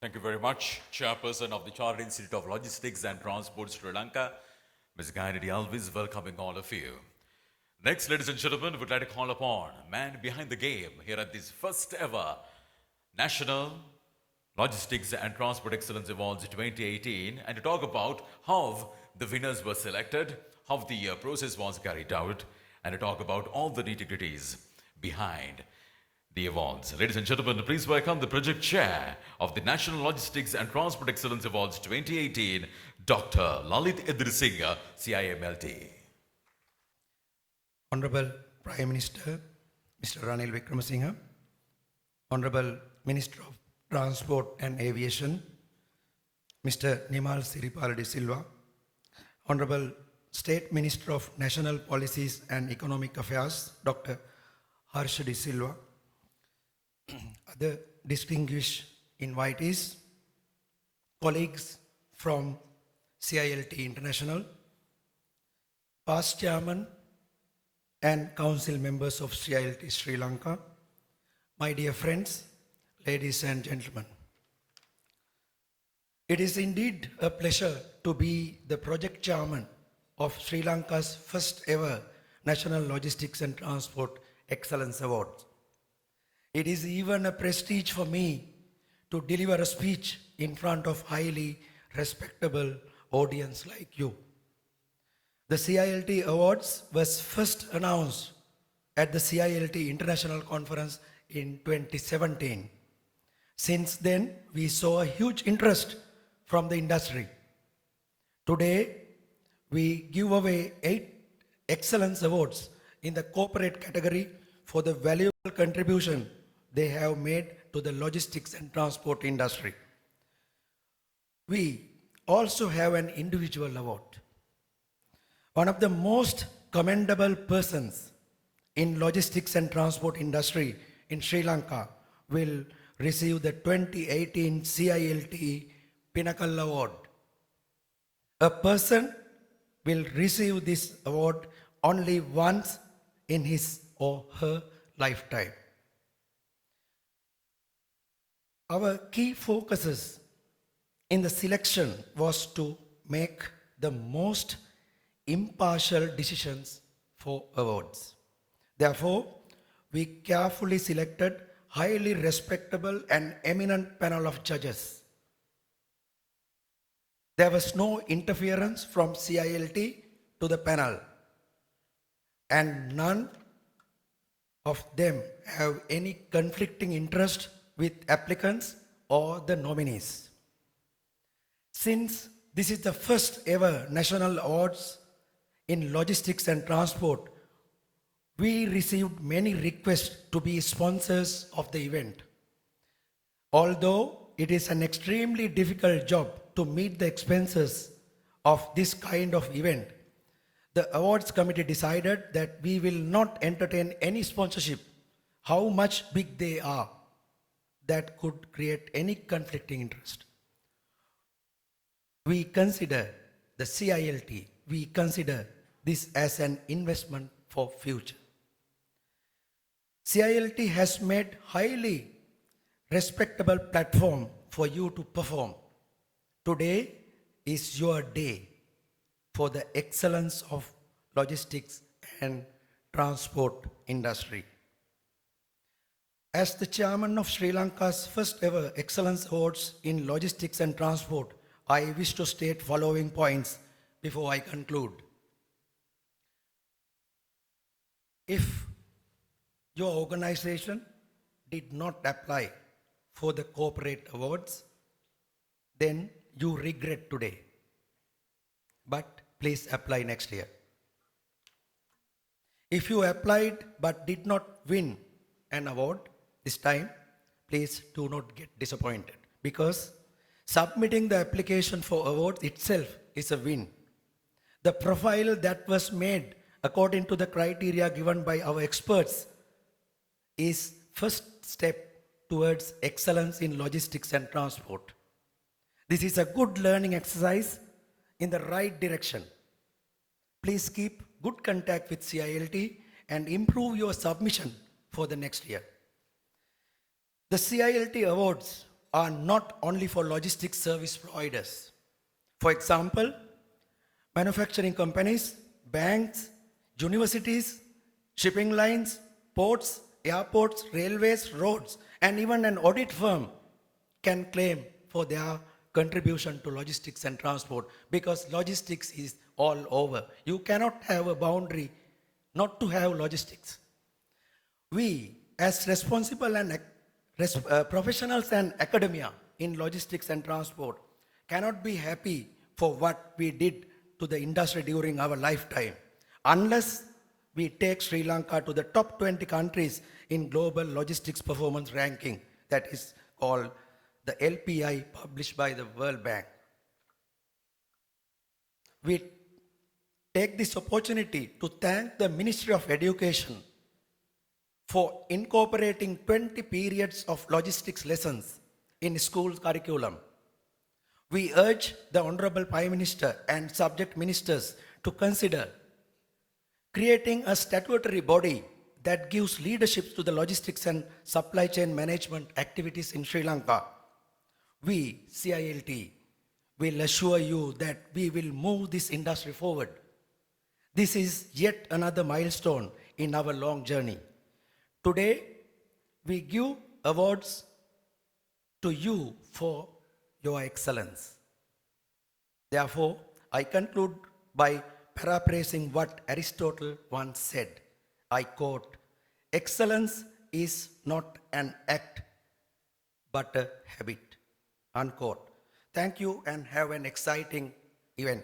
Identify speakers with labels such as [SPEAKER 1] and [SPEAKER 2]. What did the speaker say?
[SPEAKER 1] Thank you very much, Chairperson of the Chartered Institute of Logistics and Transport, Sri Lanka, Ms. Gainedi Alvis, welcoming all of you. Next, ladies and gentlemen, we'd like to call upon man behind the game here at this first ever National Logistics and Transport Excellence Awards 2018 and to talk about how the winners were selected, how the process was carried out, and to talk about all the nitty-gritties behind the awards. Ladies and gentlemen, please welcome the project chair of the National Logistics and Transport Excellence Awards 2018, Dr. Lalit Idrisingh, CIMLT.
[SPEAKER 2] Honorable Prime Minister, Mr. Ranil Wickremesinghe, Honorable Minister of Transport and Aviation, Mr. Nimal Siripala de Silva, Honorable State Minister of National Policies and Economic Affairs, Dr. Harsha de Silva, other distinguished invitees, colleagues from CILT International, past chairman and council members of CILT Sri Lanka, my dear friends, ladies and gentlemen. It is indeed a pleasure to be the project chairman of Sri Lanka's first ever National Logistics and Transport Excellence Awards. It is even a prestige for me to deliver a speech in front of highly respectable audience like you. The CILT Awards was first announced at the CILT International Conference in 2017. Since then, we saw a huge interest from the industry. Today, we give away 8 Excellence Awards in the corporate category for the valuable contribution they have made to the logistics and transport industry. We also have an individual award. One of the most commendable persons in logistics and transport industry in Sri Lanka will receive the 2018 CILT Pinnacle Award. A person will receive this award only once in his or her lifetime. Our key focuses in the selection was to make the most impartial decisions for awards. Therefore, we carefully selected highly respectable and eminent panel of judges. There was no interference from CILT to the panel, and none of them have any conflicting interest with applicants or the nominees. Since this is the first ever national awards in logistics and transport, we received many requests to be sponsors of the event. Although it is an extremely difficult job to meet the expenses of this kind of event, the awards committee decided that we will not entertain any sponsorship, how much big they are, that could create any conflicting interest. We consider the CILT, we consider this as an investment for future. CILT has made highly respectable platform for you to perform. Today is your day for the excellence of logistics and transport industry. As the chairman of Sri Lanka's first ever Excellence Awards in Logistics and Transport, I wish to state following points before I conclude. If your organization did not apply for the corporate awards, then you regret today. But please apply next year. If you applied but did not win an award this time, please do not get disappointed, because submitting the application for awards itself is a win. The profile that was made according to the criteria given by our experts is first step towards excellence in logistics and transport. This is a good learning exercise in the right direction. Please keep good contact with CILT and improve your submission for the next year. The CILT Awards are not only for logistics service providers. For example, manufacturing companies, banks, universities, shipping lines, ports, airports, railways, roads, and even an audit firm can claim for their contribution to logistics and transport because logistics is all over. You cannot have a boundary not to have logistics. We, as responsible and professionals and academia in logistics and transport, cannot be happy for what we did to the industry during our lifetime unless we take Sri Lanka to the top 20 countries in global logistics performance ranking that is called the LPI published by the World Bank. We take this opportunity to thank the Ministry of Education for incorporating 20 periods of logistics lessons in school curriculum. We urge the Honorable Prime Minister and subject ministers to consider creating a statutory body that gives leadership to the logistics and supply chain management activities in Sri Lanka. We, CILT, will assure you that we will move this industry forward. This is yet another milestone in our long journey. Today, we give awards to you for your excellence. Therefore, I conclude by paraphrasing what Aristotle once said. I quote, "Excellence is not an act, but a habit." Unquote. Thank you and have an exciting event.